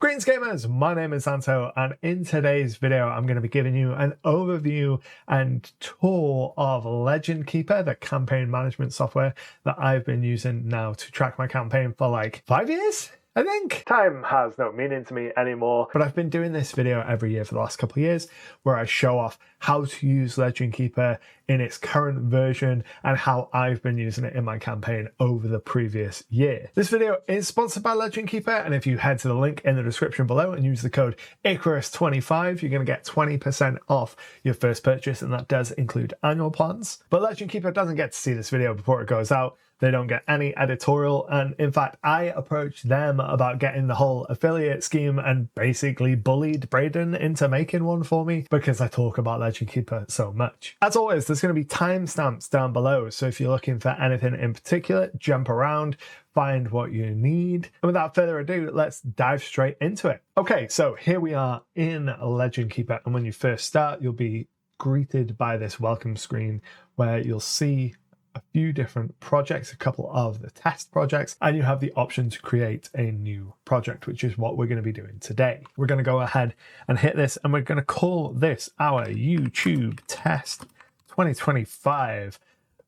Greetings gamers, my name is Santo, and in today's video I'm going to be giving you an overview and tour of Legendkeeper, the campaign management software that I've been using now to track my campaign for like 5 years, I think. Time has no meaning to me anymore, but I've been doing this video every year for the last couple of years where I show off how to use Legendkeeper in its current version and how I've been using it in my campaign over the previous year. This video is sponsored by Legendkeeper, and if you head to the link in the description below and use the code Icarus25, you're going to get 20% off your first purchase, and that does include annual plans. But Legendkeeper doesn't get to see this video before it goes out. They don't get any editorial, and in fact I approached them about getting the whole affiliate scheme and basically bullied Braden into making one for me because I talk about Legendkeeper so much. As always, there's going to be timestamps down below, so if you're looking for anything in particular, jump around, find what you need. And without further ado, let's dive straight into it. Okay, so here we are in Legendkeeper, and when you first start, you'll be greeted by this welcome screen where you'll see a few different projects, a couple of the test projects, and you have the option to create a new project, which is what we're going to be doing today. We're going to go ahead and hit this, and we're going to call this our YouTube test 2025.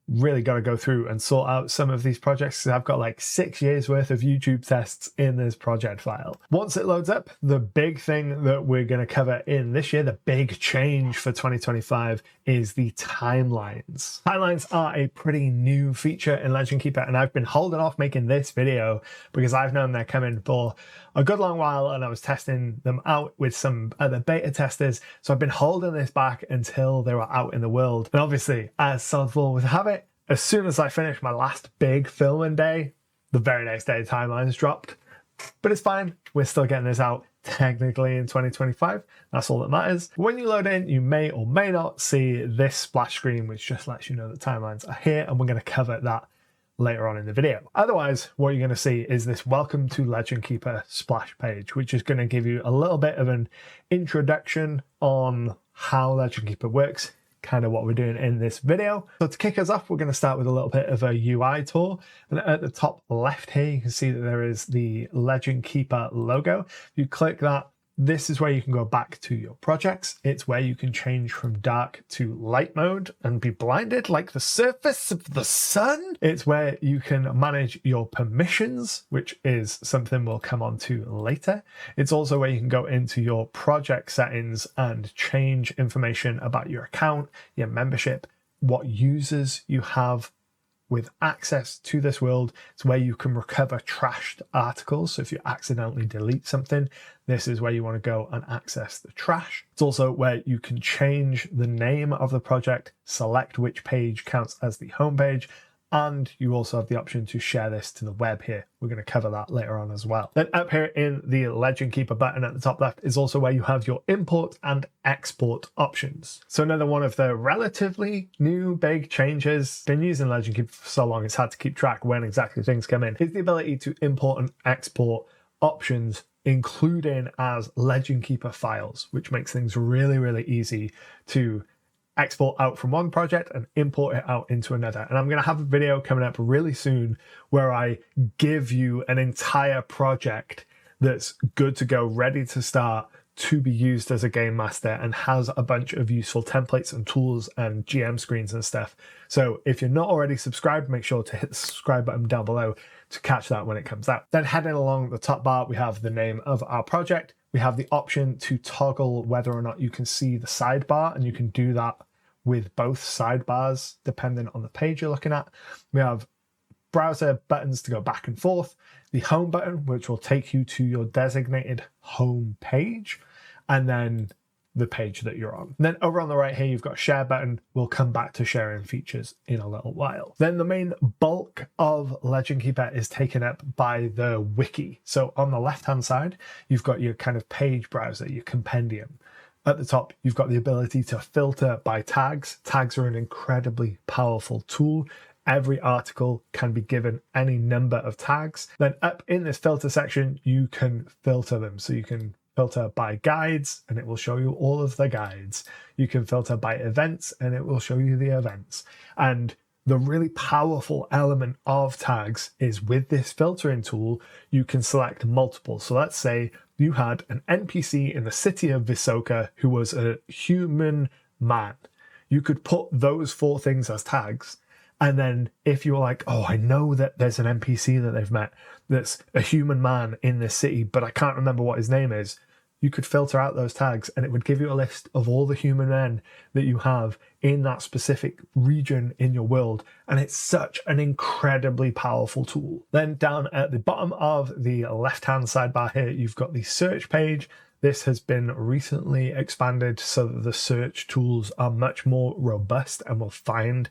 Really got to go through and sort out some of these projects because I've got like 6 years worth of YouTube tests in this project file. Once it loads up, the big thing that we're going to cover in this year, the big change for 2025, is the timelines. Timelines are a pretty new feature in Legendkeeper, and I've been holding off making this video because I've known they're coming for a good long while, and I was testing them out with some other beta testers, so I've been holding this back until they were out in the world. And obviously, as Softball would have it, as soon as I finished my last big filming day, the very next day timelines dropped. But it's fine, we're still getting this out technically in 2025. That's all that matters. When you load in, you may or may not see this splash screen, which just lets you know that timelines are here, and we're going to cover that later on in the video. Otherwise, what you're going to see is this welcome to Legendkeeper splash page, which is going to give you a little bit of an introduction on how Legendkeeper works, kind of what we're doing in this video. So to kick us off, we're going to start with a little bit of a UI tour. And at the top left here, you can see that there is the Legendkeeper logo. If you click that, this is where you can go back to your projects. It's where you can change from dark to light mode and be blinded like the surface of the sun. It's where you can manage your permissions, which is something we'll come on to later. It's also where you can go into your project settings and change information about your account, your membership, what users you have with access to this world. It's where you can recover trashed articles. So if you accidentally delete something, this is where you want to go and access the trash. It's also where you can change the name of the project, select which page counts as the home page, and you also have the option to share this to the web here. We're going to cover that later on as well. Then up here in the Legendkeeper button at the top left is also where you have your import and export options. So another one of the relatively new big changes, been using Legendkeeper for so long it's hard to keep track when exactly things come in, is the ability to import and export options, including as Legendkeeper files, which makes things really, really easy to export out from one project and import it out into another. And I'm going to have a video coming up really soon where I give you an entire project that's good to go, ready to start, to be used as a game master, and has a bunch of useful templates and tools and GM screens and stuff. So if you're not already subscribed, make sure to hit the subscribe button down below to catch that when it comes out. Then heading along the top bar, we have the name of our project. We have the option to toggle whether or not you can see the sidebar, and you can do that with both sidebars depending on the page you're looking at. We have browser buttons to go back and forth, the home button, which will take you to your designated home page, and then the page that you're on. And then over on the right here, you've got a share button. We'll come back to sharing features in a little while. Then the main bulk of Legendkeeper is taken up by the wiki. So on the left-hand side, you've got your kind of page browser, your compendium. At the top, you've got the ability to filter by tags. Tags are an incredibly powerful tool. Every article can be given any number of tags. Then up in this filter section, you can filter them. So you can filter by guides, and it will show you all of the guides. You can filter by events, and it will show you the events. And the really powerful element of tags is with this filtering tool, you can select multiple. So let's say you had an NPC in the city of Visoka who was a human man. You could put those 4 things as tags. And then if you're like, oh, I know that there's an NPC that they've met that's a human man in this city, but I can't remember what his name is, you could filter out those tags and it would give you a list of all the human men that you have in that specific region in your world. And it's such an incredibly powerful tool. Then down at the bottom of the left-hand sidebar here, you've got the search page. This has been recently expanded so that the search tools are much more robust and will find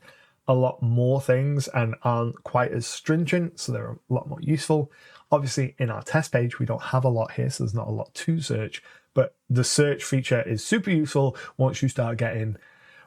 a lot more things and aren't quite as stringent, so they're a lot more useful. Obviously, in our test page, we don't have a lot here, so there's not a lot to search, but the search feature is super useful once you start getting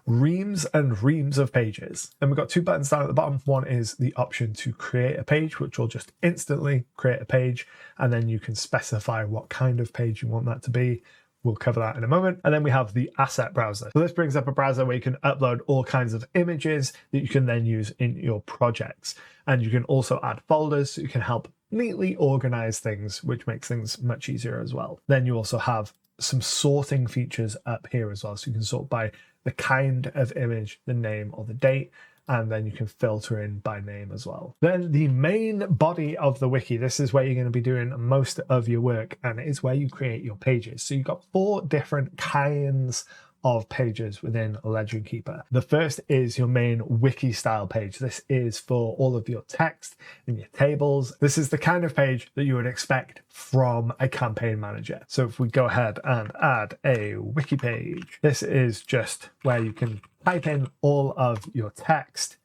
reams and reams of pages. And we've got 2 buttons down at the bottom. One is the option to create a page, which will just instantly create a page, and then you can specify what kind of page you want that to be. We'll cover that in a moment. And then we have the asset browser. So this brings up a browser where you can upload all kinds of images that you can then use in your projects. And you can also add folders so you can help neatly organize things, which makes things much easier as well. Then you also have some sorting features up here as well. So you can sort by the kind of image, the name or the date, and then you can filter in by name as well. Then the main body of the wiki, this is where you're going to be doing most of your work, and it is where you create your pages. So you've got 4 different kinds of pages within Legendkeeper. The first is your main wiki style page. This is for all of your text and your tables. This is the kind of page that you would expect from a campaign manager. So if we go ahead and add a wiki page, this is just where you can type in all of your text,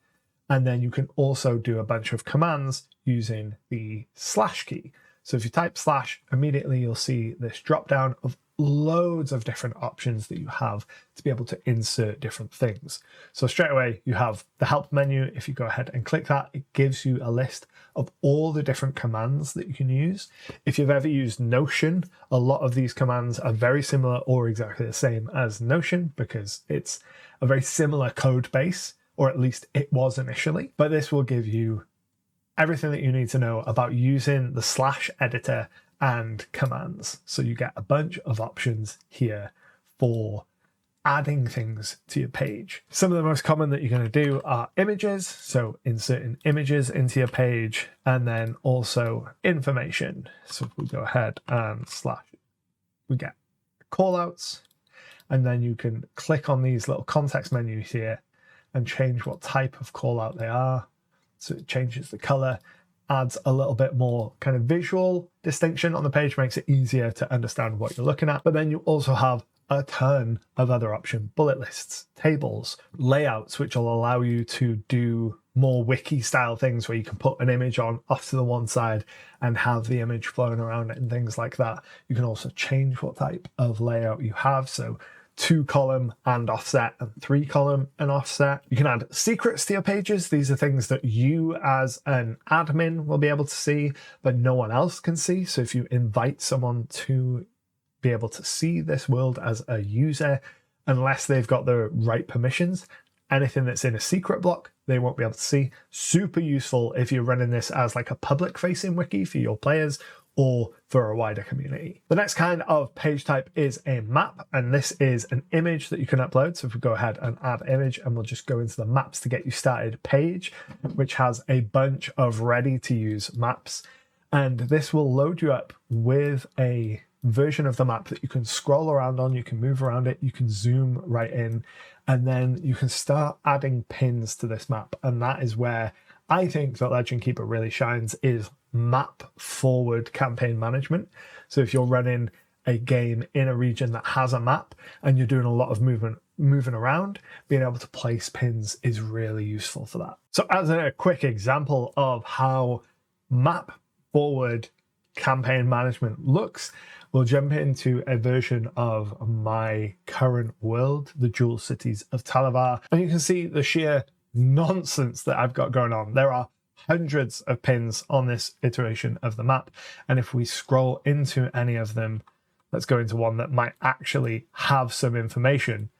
and then you can also do a bunch of commands using the slash key. So if you type slash, immediately you'll see this drop down of loads of different options that you have to be able to insert different things. So straight away you have the help menu. If you go ahead and click that, it gives you a list of all the different commands that you can use. If you've ever used Notion, a lot of these commands are very similar or exactly the same as Notion because it's a very similar code base, or at least it was initially. But this will give you everything that you need to know about using the slash editor and commands. So you get a bunch of options here for adding things to your page. Some of the most common that you're going to do are images, so inserting images into your page, and then also information. So if we go ahead and slash, we get callouts, and then you can click on these little context menus here and change what type of callout they are. So it changes the color, adds a little bit more kind of visual distinction on the page, makes it easier to understand what you're looking at. But then you also have a ton of other options: bullet lists, tables, layouts, which will allow you to do more wiki style things where you can put an image on off to the one side and have the image flowing around it and things like that. You can also change what type of layout you have. So 2-column and offset and 3-column and offset. You can add secrets to your pages. These are things that you as an admin will be able to see, but no one else can see. So if you invite someone to be able to see this world as a user, unless they've got the right permissions, anything that's in a secret block, they won't be able to see. Super useful if you're running this as like a public facing wiki for your players or for a wider community. The next kind of page type is a map, and this is an image that you can upload. So if we go ahead and add image, and we'll just go into the maps to get you started page, which has a bunch of ready to use maps. And this will load you up with a version of the map that you can scroll around on, you can move around it, you can zoom right in, and then you can start adding pins to this map. And that is where I think that Legendkeeper really shines, is map forward campaign management. So if you're running a game in a region that has a map and you're doing a lot of moving around, being able to place pins is really useful for that. So as a quick example of how map forward campaign management looks, we'll jump into a version of my current world, the Jewel Cities of Talavar, and you can see the sheer nonsense that I've got going on. There are hundreds of pins on this iteration of the map, and if we scroll into any of them, let's go into one that might actually have some information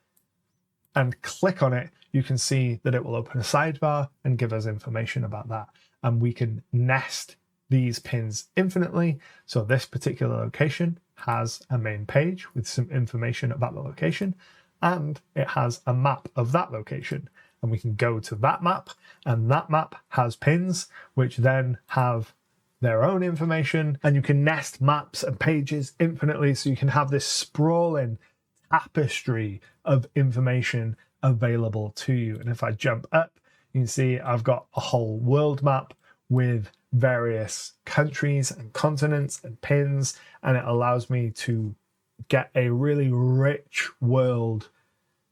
and click on it, you can see that it will open a sidebar and give us information about that, and we can nest these pins infinitely. So this particular location has a main page with some information about the location, and it has a map of that location. And we can go to that map, and that map has pins, which then have their own information, and you can nest maps and pages infinitely, so you can have this sprawling tapestry of information available to you. And if I jump up, you can see I've got a whole world map with various countries and continents and pins, and it allows me to get a really rich world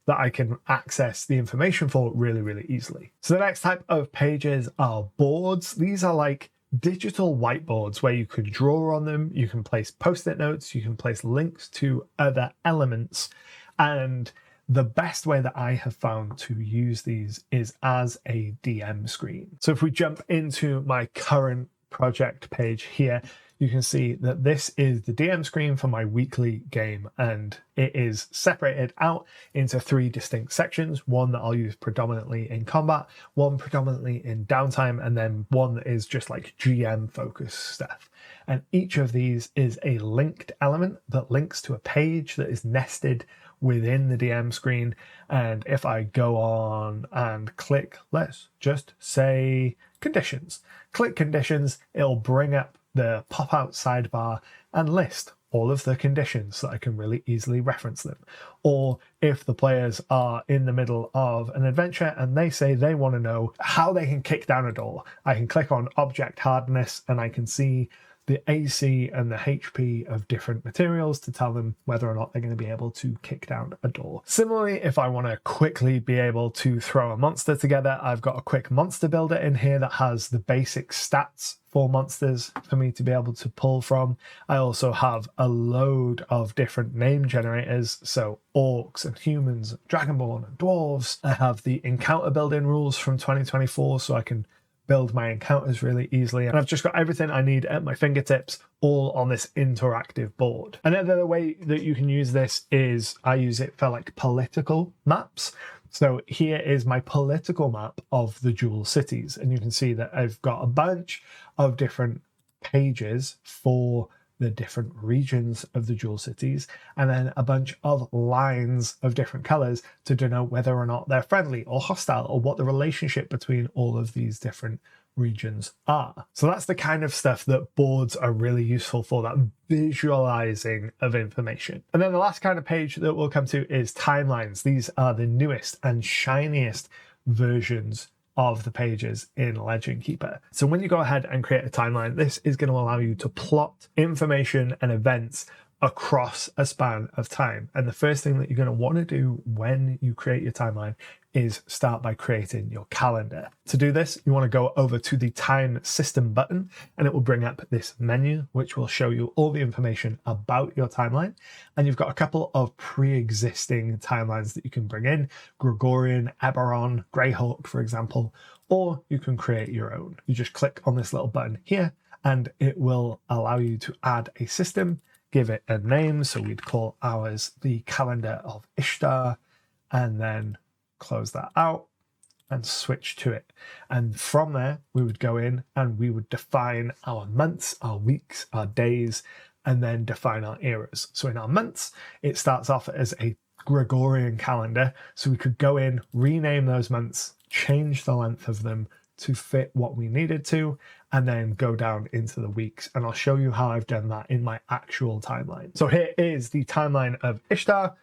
that I can access the information for really, really easily. So the next type of pages are boards. These are like digital whiteboards where you can draw on them, you can place post-it notes, you can place links to other elements. And the best way that I have found to use these is as a DM screen. So if we jump into my current project page here, you can see that this is the DM screen for my weekly game, and it is separated out into 3 distinct sections, one that I'll use predominantly in combat, one predominantly in downtime, and then one that is just like GM focused stuff. And each of these is a linked element that links to a page that is nested within the DM screen. And if I go on and click, let's just say conditions, click conditions, it'll bring up the pop-out sidebar and list all of the conditions so that I can really easily reference them. Or if the players are in the middle of an adventure and they say they want to know how they can kick down a door, I can click on object hardness and I can see the AC and the HP of different materials to tell them whether or not they're going to be able to kick down a door. Similarly, if I want to quickly be able to throw a monster together, I've got a quick monster builder in here that has the basic stats for monsters for me to be able to pull from. I also have a load of different name generators, so orcs and humans, dragonborn and dwarves. I have the encounter building rules from 2024, so I can build my encounters really easily, and I've just got everything I need at my fingertips, all on this interactive board. Another way that you can use this is I use it for like political maps. So here is my political map of the dual cities, and you can see that I've got a bunch of different pages for the different regions of the dual cities, and then a bunch of lines of different colors to denote whether or not they're friendly or hostile, or what the relationship between all of these different regions are. So that's the kind of stuff that boards are really useful for, that visualizing of information. And then the last kind of page that we'll come to is timelines. These are the newest and shiniest versions of the pages in Legendkeeper. So when you go ahead and create a timeline, this is going to allow you to plot information and events across a span of time. And the first thing that you're going to want to do when you create your timeline is start by creating your calendar. To do this, you want to go over to the time system button, and it will bring up this menu, which will show you all the information about your timeline. And you've got a couple of pre-existing timelines that you can bring in: Gregorian, Eberron, Greyhawk, for example, or you can create your own. You just click on this little button here, and it will allow you to add a system, give it a name. So we'd call ours the Calendar of Ishtar, and then close that out and switch to it. And from there, we would go in and we would define our months, our weeks, our days, and then define our eras. So in our months, it starts off as a Gregorian calendar. So we could go in, rename those months, change the length of them to fit what we needed to, and then go down into the weeks. And I'll show you how I've done that in my actual timeline. So here is the timeline of Ishtar.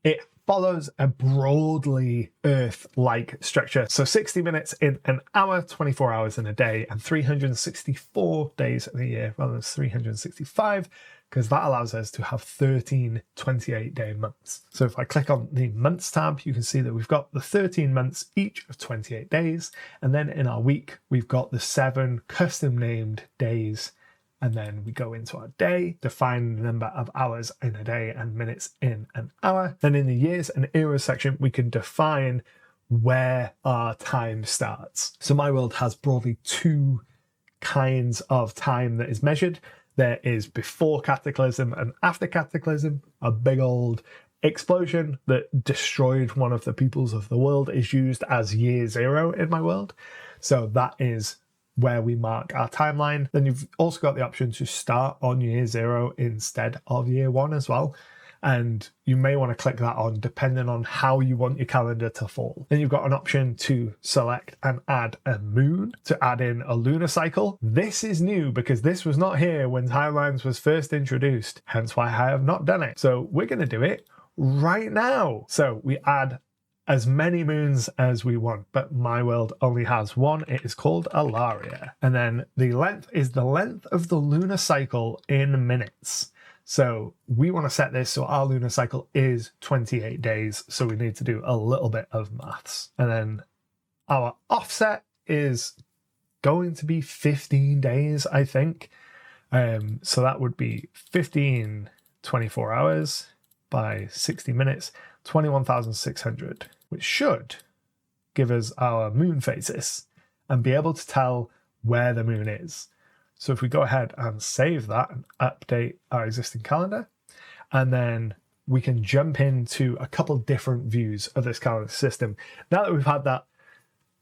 It follows a broadly Earth-like structure. So 60 minutes in an hour, 24 hours in a day, and 364 days in a year rather than 365, because that allows us to have 13 28-day months. So if I click on the months tab, you can see that we've got the 13 months, each of 28 days. And then in our week, we've got the 7 custom named days. And then we go into our day, define the number of hours in a day and minutes in an hour. Then in the years and eras section, we can define where our time starts. So my world has broadly 2 kinds of time that is measured. There is before Cataclysm and after Cataclysm. A big old explosion that destroyed one of the peoples of the world is used as year 0 in my world. So that is where we mark our timeline. Then you've also got the option to start on year 0 instead of year 1 as well. And you may want to click that on depending on how you want your calendar to fall. Then you've got an option to select and add a moon to add in a lunar cycle. This is new because this was not here when timelines was first introduced, hence why I have not done it. So we're going to do it right now. So we add as many moons as we want, but my world only has one. It is called Alaria. And then the length is the length of the lunar cycle in minutes. So we want to set this so our lunar cycle is 28 days. So we need to do a little bit of maths. And then our offset is going to be 15 days, I think. So that would be 15 24 hours by 60 minutes, 21,600, which should give us our moon phases and be able to tell where the moon is. So if we go ahead and save that and update our existing calendar, and then we can jump into a couple different views of this calendar system. Now that we've had that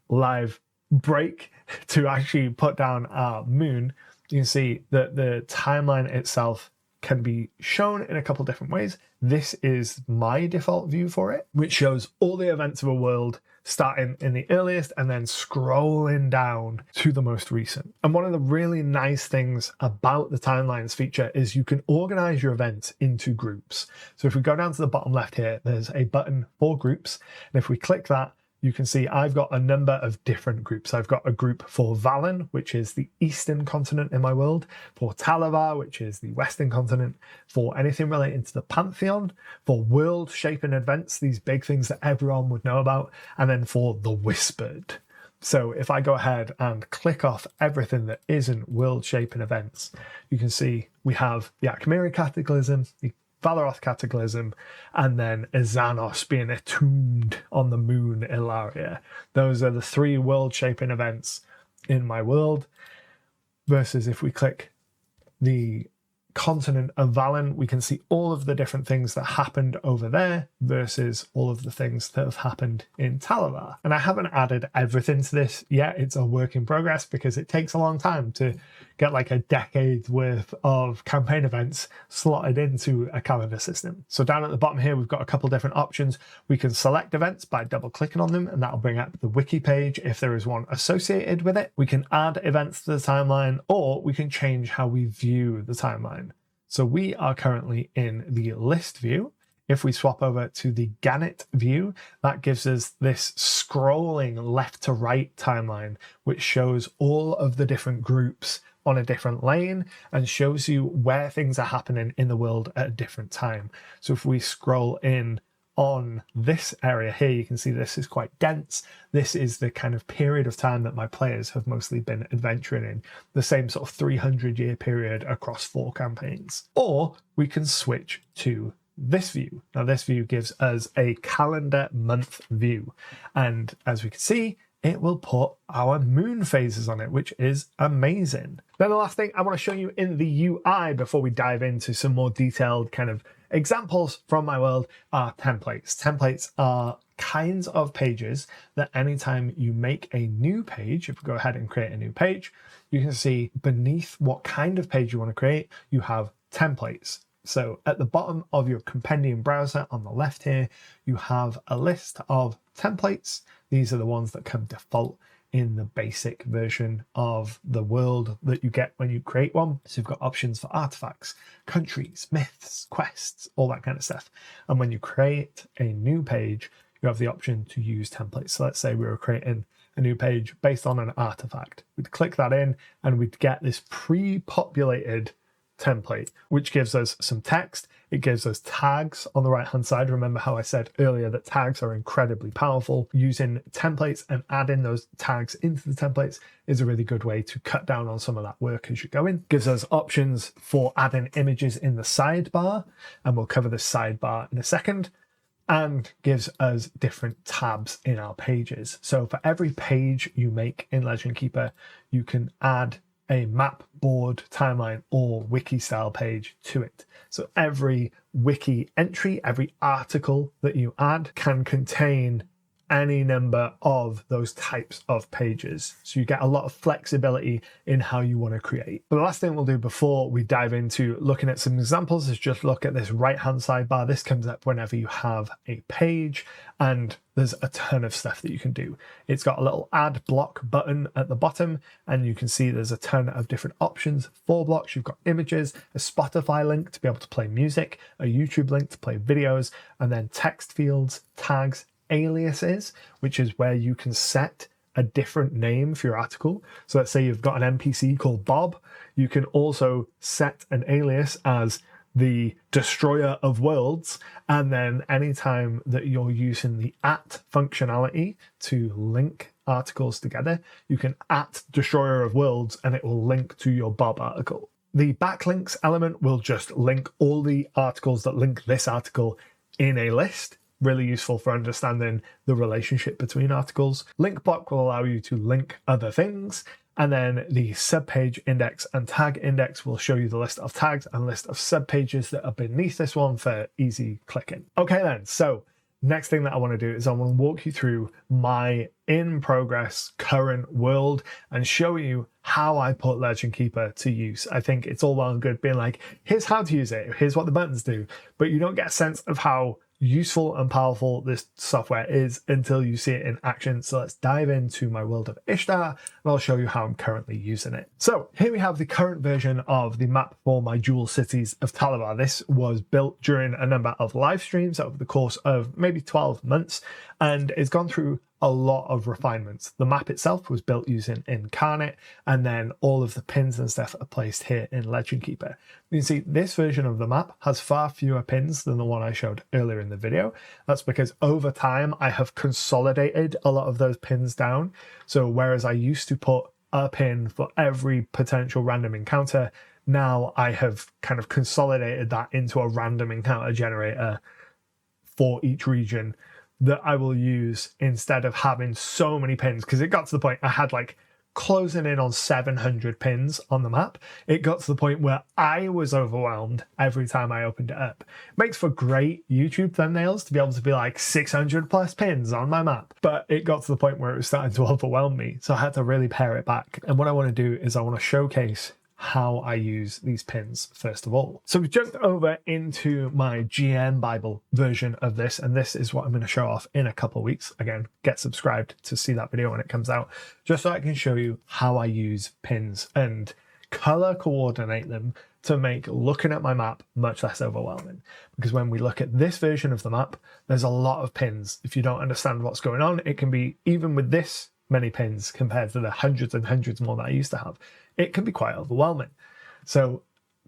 live break to actually put down our moon, you can see that the timeline itself can be shown in a couple different ways. This is my default view for it, which shows all the events of a world starting in the earliest and then scrolling down to the most recent. And one of the really nice things about the timelines feature is you can organize your events into groups. So if we go down to the bottom left here, there's a button for groups. And if we click that, you can see I've got a number of different groups. I've got a group for Valen, which is the eastern continent in my world, for Talavar, which is the western continent, for anything relating to the Pantheon, for world-shaping events, these big things that everyone would know about, and then for the Whispered. So if I go ahead and click off everything that isn't world-shaping events, you can see we have the Akmiri Cataclysm, the Valaroth Cataclysm, and then Izanos being entombed on the moon Ilaria. Those are the 3 world-shaping events in my world. Versus if we click the continent of Valen, we can see all of the different things that happened over there versus all of the things that have happened in Talavar. And I haven't added everything to this yet. It's a work in progress because it takes a long time to get like a decade's worth of campaign events slotted into a calendar system. So down at the bottom here, we've got a couple different options. We can select events by double clicking on them, and that'll bring up the wiki page if there is one associated with it. We can add events to the timeline, or we can change how we view the timeline. So we are currently in the list view. If we swap over to the Gannet view, that gives us this scrolling left to right timeline, which shows all of the different groups on a different lane and shows you where things are happening in the world at a different time. So if we scroll in on this area here, you can see this is quite dense. This is the kind of period of time that my players have mostly been adventuring in, the same sort of 300-year period across 4 campaigns. Or we can switch to this view. Now this view gives us a calendar month view, and as we can see, it will put our moon phases on it, which is amazing. Then the last thing I want to show you in the UI before we dive into some more detailed kind of examples from my world are templates. Templates are kinds of pages that anytime you make a new page, if we go ahead and create a new page, you can see beneath what kind of page you want to create, you have templates. So at the bottom of your compendium browser on the left here, you have a list of templates. These are the ones that come default in the basic version of the world that you get when you create one. So you've got options for artifacts, countries, myths, quests, all that kind of stuff. And when you create a new page, you have the option to use templates. So let's say we were creating a new page based on an artifact. We'd click that in and we'd get this pre-populated template, which gives us some text. It gives us tags on the right hand side. Remember how I said earlier that tags are incredibly powerful. Using templates and adding those tags into the templates is a really good way to cut down on some of that work as you go in. Gives us options for adding images in the sidebar, and we'll cover the sidebar in a second, and gives us different tabs in our pages. So for every page you make in Legendkeeper, you can add a map, board, timeline, or wiki style page to it. So every wiki entry, every article that you add can contain any number of those types of pages. So you get a lot of flexibility in how you want to create. But the last thing we'll do before we dive into looking at some examples is just look at this right-hand sidebar. This comes up whenever you have a page, and there's a ton of stuff that you can do. It's got a little add block button at the bottom, and you can see there's a ton of different options for blocks. You've got images, a Spotify link to be able to play music, a YouTube link to play videos, and then text fields, tags, aliases, which is where you can set a different name for your article. So let's say you've got an NPC called Bob. You can also set an alias as the destroyer of worlds, and then anytime that you're using the at functionality to link articles together, you can at destroyer of worlds and it will link to your Bob article. The backlinks element will just link all the articles that link this article in a list. Really useful for understanding the relationship between articles. Link block will allow you to link other things. And then the subpage index and tag index will show you the list of tags and list of subpages that are beneath this one for easy clicking. Okay then, so next thing that I want to do is I want to walk you through my in progress current world and show you how I put Legendkeeper to use. I think it's all well and good being like, here's how to use it, here's what the buttons do, but you don't get a sense of how useful and powerful this software is until you see it in action. So let's dive into my world of Ishtar and I'll show you how I'm currently using it. So here we have the current version of the map for my dual cities of Talabar. This was built during a number of live streams over the course of maybe 12 months, and it's gone through a lot of refinements. The map itself was built using Incarnate, and then all of the pins and stuff are placed here in Legendkeeper. You can see this version of the map has far fewer pins than the one I showed earlier in the video. That's because over time I have consolidated a lot of those pins down. So whereas I used to put a pin for every potential random encounter, now I have kind of consolidated that into a random encounter generator for each region that I will use instead of having so many pins, because it got to the point I had like closing in on 700 pins on the map. It got to the point where I was overwhelmed every time I opened it up. It makes for great YouTube thumbnails to be able to be like 600 plus pins on my map, but it got to the point where it was starting to overwhelm me, so I had to really pare it back. And what I want to do is I want to showcase how I use these pins first of all. So we've jumped over into my GM Bible version of this, and this is what I'm going to show off in a couple of weeks. Again, get subscribed to see that video when it comes out, just so I can show you how I use pins and color coordinate them to make looking at my map much less overwhelming. Because when we look at this version of the map, there's a lot of pins. If you don't understand what's going on, it can be, even with this many pins compared to the hundreds and hundreds more that I used to have, it can be quite overwhelming. So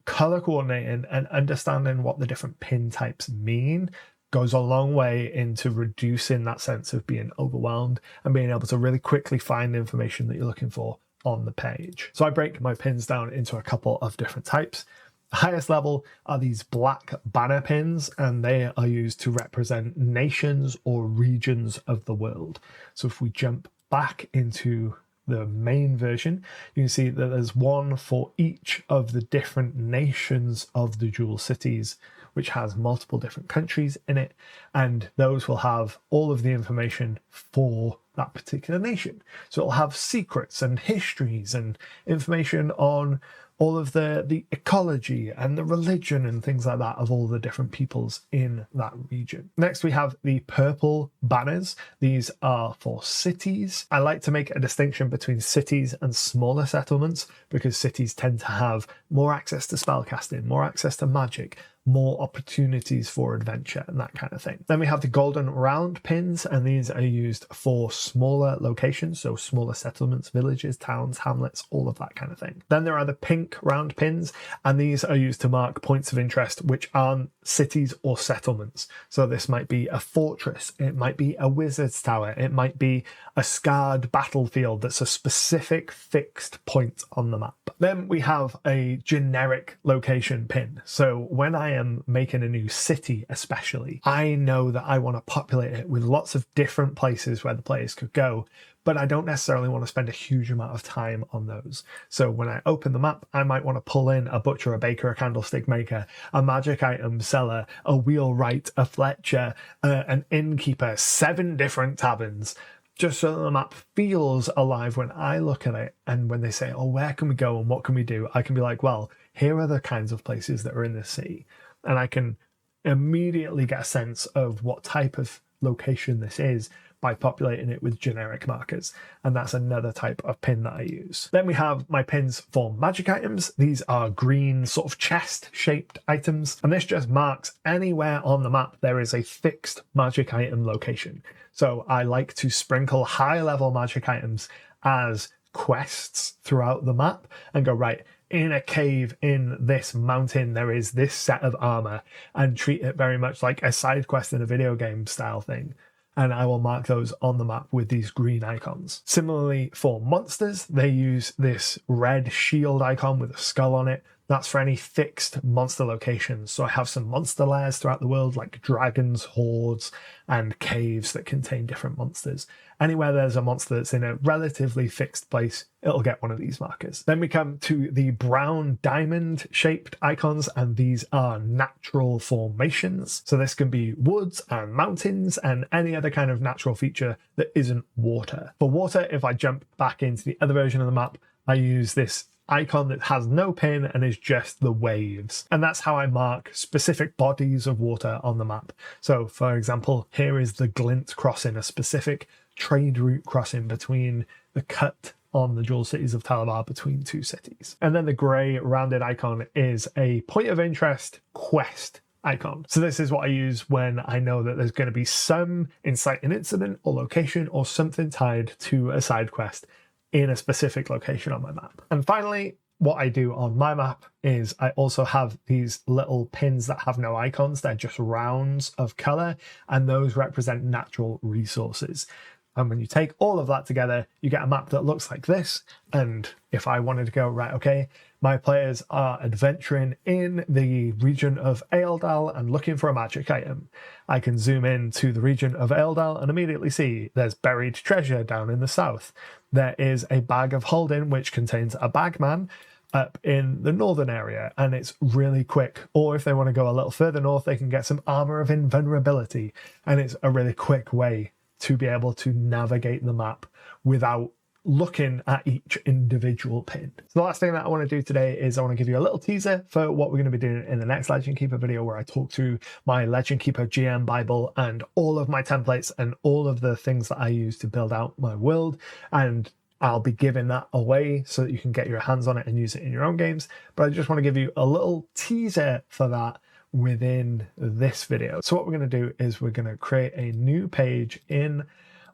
color coordinating and understanding what the different pin types mean goes a long way into reducing that sense of being overwhelmed and being able to really quickly find the information that you're looking for on the page. So I break my pins down into a couple of different types. The highest level are these black banner pins, and they are used to represent nations or regions of the world. So if we jump back into the main version, you can see that there's one for each of the different nations of the dual cities, which has multiple different countries in it, and those will have all of the information for that particular nation. So it'll have secrets and histories and information on all of the ecology and the religion and things like that of all the different peoples in that region. Next, we have the purple banners. These are for cities. I like to make a distinction between cities and smaller settlements, because cities tend to have more access to spellcasting, more access to magic, more opportunities for adventure and that kind of thing. Then we have the golden round pins, and these are used for smaller locations, so smaller settlements, villages, towns, hamlets, all of that kind of thing. Then there are the pink round pins, and these are used to mark points of interest which aren't cities or settlements. So this might be a fortress, it might be a wizard's tower, it might be a scarred battlefield that's a specific fixed point on the map. Then we have a generic location pin. So when I am making a new city, especially, I know that I want to populate it with lots of different places where the players could go, but I don't necessarily want to spend a huge amount of time on those. So when I open the map, I might want to pull in a butcher, a baker, a candlestick maker, a magic item seller, a wheelwright, a fletcher, an innkeeper, 7 different taverns, just so the map feels alive when I look at it. And when they say, oh, where can we go and what can we do? I can be like, well, here are the kinds of places that are in this city. And I can immediately get a sense of what type of location this is by populating it with generic markers. And that's another type of pin that I use. Then we have my pins for magic items. These are green sort of chest shaped items. And this just marks anywhere on the map there is a fixed magic item location. So I like to sprinkle high level magic items as quests throughout the map and go, right, in a cave in this mountain, there is this set of armor, and treat it very much like a side quest in a video game style thing. And I will mark those on the map with these green icons. Similarly, for monsters, they use this red shield icon with a skull on it. That's for any fixed monster locations. So I have some monster lairs throughout the world, like dragons, hordes, and caves that contain different monsters. Anywhere there's a monster that's in a relatively fixed place, it'll get one of these markers. Then we come to the brown diamond shaped icons, and these are natural formations. So this can be woods and mountains and any other kind of natural feature that isn't water. For water, if I jump back into the other version of the map, I use this icon that has no pin and is just the waves. And that's how I mark specific bodies of water on the map. So for example, here is the glint crossing, a specific trade route crossing between the cut on the Jewel Cities of Talabar between 2 cities. And then the grey rounded icon is a point of interest quest icon. So this is what I use when I know that there's going to be some inciting incident or location or something tied to a side quest in a specific location on my map. And finally, what I do on my map is I also have these little pins that have no icons. They're just rounds of color, and those represent natural resources. And when you take all of that together, you get a map that looks like this. And if I wanted to go, right, okay, my players are adventuring in the region of Aeldal and looking for a magic item, I can zoom in to the region of Aeldal and immediately see there's buried treasure down in the south. There is a bag of holding which contains a bagman up in the northern area, and it's really quick. Or if they want to go a little further north, they can get some armor of invulnerability, and it's a really quick way to be able to navigate the map without looking at each individual pin. So the last thing that I want to do today is I want to give you a little teaser for what we're going to be doing in the next Legendkeeper video, where I talk through my Legendkeeper GM Bible and all of my templates and all of the things that I use to build out my world. And I'll be giving that away so that you can get your hands on it and use it in your own games. But I just want to give you a little teaser for that within this video. So what we're going to do is we're going to create a new page in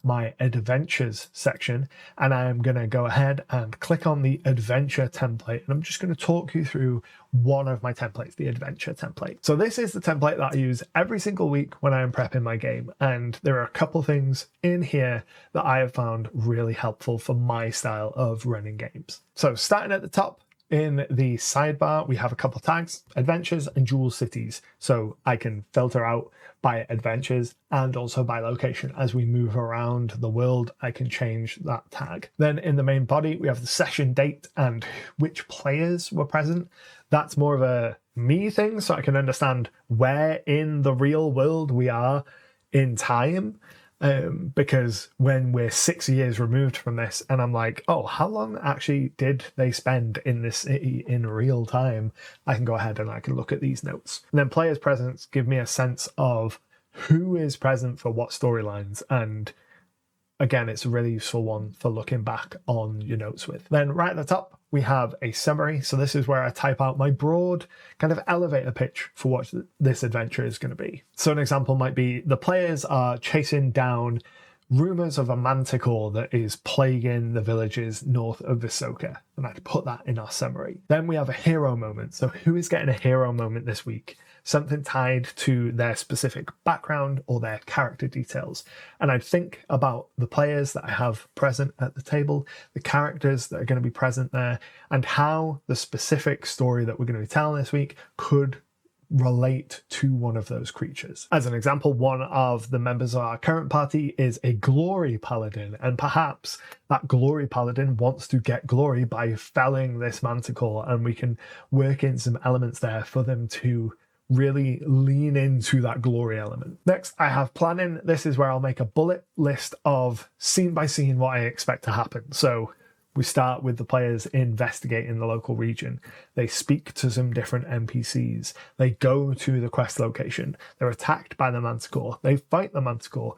my adventures section, and I'm going to go ahead and click on the adventure template, and I'm just going to talk you through one of my templates, the adventure template. So this is the template that I use every single week when I am prepping my game, and there are a couple things in here that I have found really helpful for my style of running games. So starting at the top, in the sidebar, we have a couple tags, adventures and Jewel Cities. So I can filter out by adventures and also by location. As we move around the world, I can change that tag. Then in the main body, we have the session date and which players were present. That's more of a me thing, so I can understand where in the real world we are in time. Because when we're 6 years removed from this and I'm like, oh, how long actually did they spend in this city in real time? I can go ahead and I can look at these notes. And then players' presence give me a sense of who is present for what storylines. And again, it's a really useful one for looking back on your notes with. Then right at the top, we have a summary. So this is where I type out my broad kind of elevator pitch for what this adventure is going to be. So an example might be the players are chasing down rumors of a manticore that is plaguing the villages north of Visoka. And I'd put that in our summary. Then we have a hero moment. So who is getting a hero moment this week? something tied to their specific background or their character details. And I'd think about the players that I have present at the table, the characters that are going to be present there, and how the specific story that we're going to be telling this week could relate to one of those creatures. As an example, one of the members of our current party is a glory paladin, and perhaps that glory paladin wants to get glory by felling this manticore, and we can work in some elements there for them to really lean into that glory element. Next, I have planning. This is where I'll make a bullet list of scene by scene what I expect to happen. So we start with the players investigating the local region. They speak to some different NPCs. They go to the quest location. They're attacked by the manticore. They fight the manticore.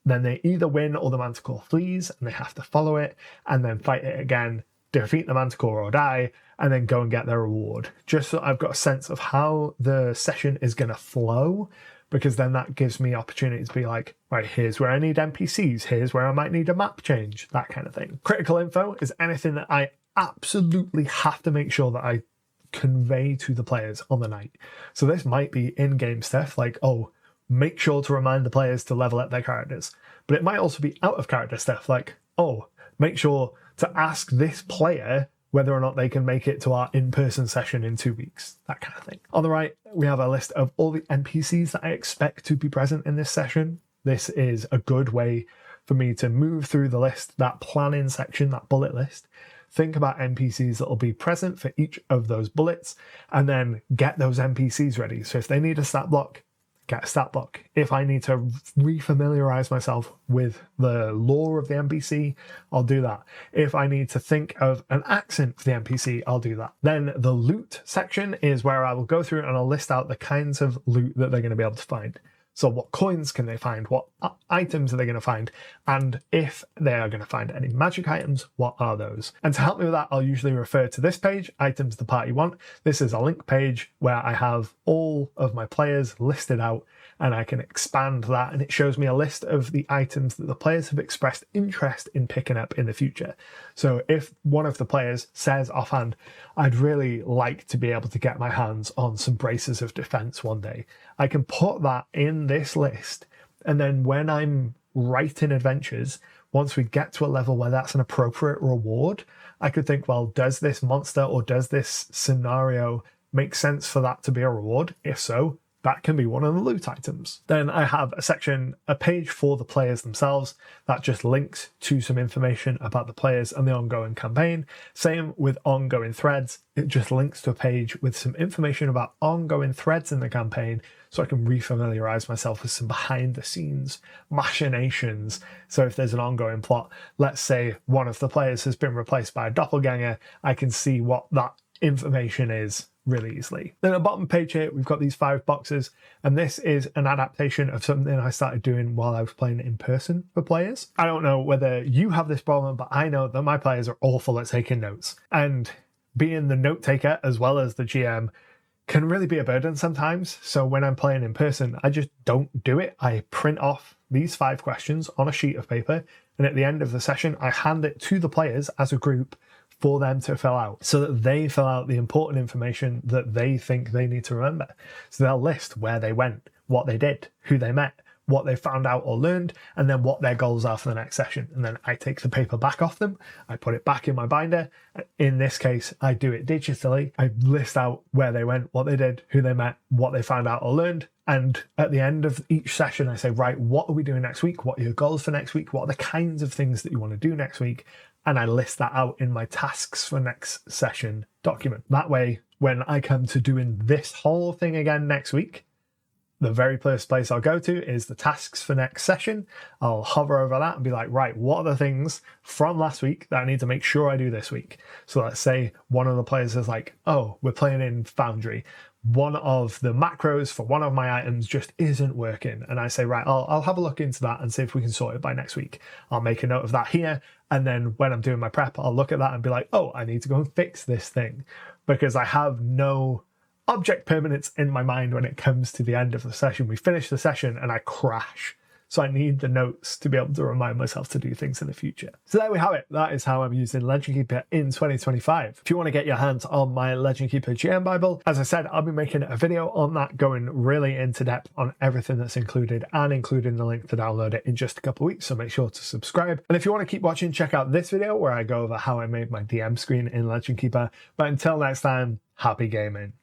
Then they either win or the manticore flees and they have to follow it and then fight it again, defeat the manticore or die, and then go and get their reward. Just so I've got a sense of how the session is going to flow, because then that gives me opportunity to be like, right, here's where I need NPCs, here's where I might need a map change, that kind of thing. Critical info is anything that I absolutely have to make sure that I convey to the players on the night. So this might be in-game stuff like, oh, make sure to remind the players to level up their characters. But it might also be out-of-character stuff like, oh, make sure to ask this player whether or not they can make it to our in-person session in 2 weeks, that kind of thing. On the right, we have a list of all the NPCs that I expect to be present in this session. This is a good way for me to move through the list, that planning section, that bullet list, think about NPCs that will be present for each of those bullets, and then get those NPCs ready. So if they need a stat block, get a stat block. If I need to refamiliarize myself with the lore of the NPC, I'll do that. If I need to think of an accent for the NPC, I'll do that. Then the loot section is where I will go through and I'll list out the kinds of loot that they're going to be able to find. So what coins can they find? What items are they going to find? And if they are going to find any magic items, what are those? And to help me with that, I'll usually refer to this page, Items the Party Want. This is a link page where I have all of my players listed out, and I can expand that, and it shows me a list of the items that the players have expressed interest in picking up in the future. So if one of the players says offhand, I'd really like to be able to get my hands on some braces of defense one day, I can put that in this list, and then when I'm writing adventures, once we get to a level where that's an appropriate reward, I could think, well, does this monster or does this scenario make sense for that to be a reward? If so, that can be one of the loot items. Then I have a section, a page for the players themselves that just links to some information about the players and the ongoing campaign. Same with ongoing threads. It just links to a page with some information about ongoing threads in the campaign, so I can refamiliarize myself with some behind the scenes machinations. So if there's an ongoing plot, let's say one of the players has been replaced by a doppelganger, I can see what that information is really easily. Then at the bottom page here, we've got these 5 boxes, and this is an adaptation of something I started doing while I was playing in person for players. I don't know whether you have this problem, but I know that my players are awful at taking notes, and being the note taker as well as the GM can really be a burden sometimes. So when I'm playing in person, I just don't do it. I print off these 5 questions on a sheet of paper, and at the end of the session, I hand it to the players as a group for them to fill out, so that they fill out the important information that they think they need to remember. So they'll list where they went, what they did, who they met, what they found out or learned, and then what their goals are for the next session. And then I take the paper back off them, I put it back in my binder. In this case, I do it digitally. I list out where they went, what they did, who they met, what they found out or learned. And at the end of each session, I say, right, what are we doing next week? What are your goals for next week? What are the kinds of things that you want to do next week? And I list that out in my tasks for next session document. That way, when I come to doing this whole thing again next week, the very first place I'll go to is the tasks for next session. I'll hover over that and be like, right, what are the things from last week that I need to make sure I do this week? So let's say one of the players is like, oh, we're playing in Foundry. One of the macros for one of my items just isn't working. And I say, right, I'll have a look into that and see if we can sort it by next week. I'll make a note of that here. And then when I'm doing my prep, I'll look at that and be like, oh, I need to go and fix this thing, because I have no object permanence in my mind when it comes to the end of the session. We finish the session and I crash. So I need the notes to be able to remind myself to do things in the future. So there we have it. That is how I'm using Legendkeeper in 2025. If you want to get your hands on my Legendkeeper GM Bible, as I said, I'll be making a video on that, going really into depth on everything that's included and including the link to download it in just a couple of weeks. So make sure to subscribe. And if you want to keep watching, check out this video where I go over how I made my DM screen in Legendkeeper. But until next time, happy gaming.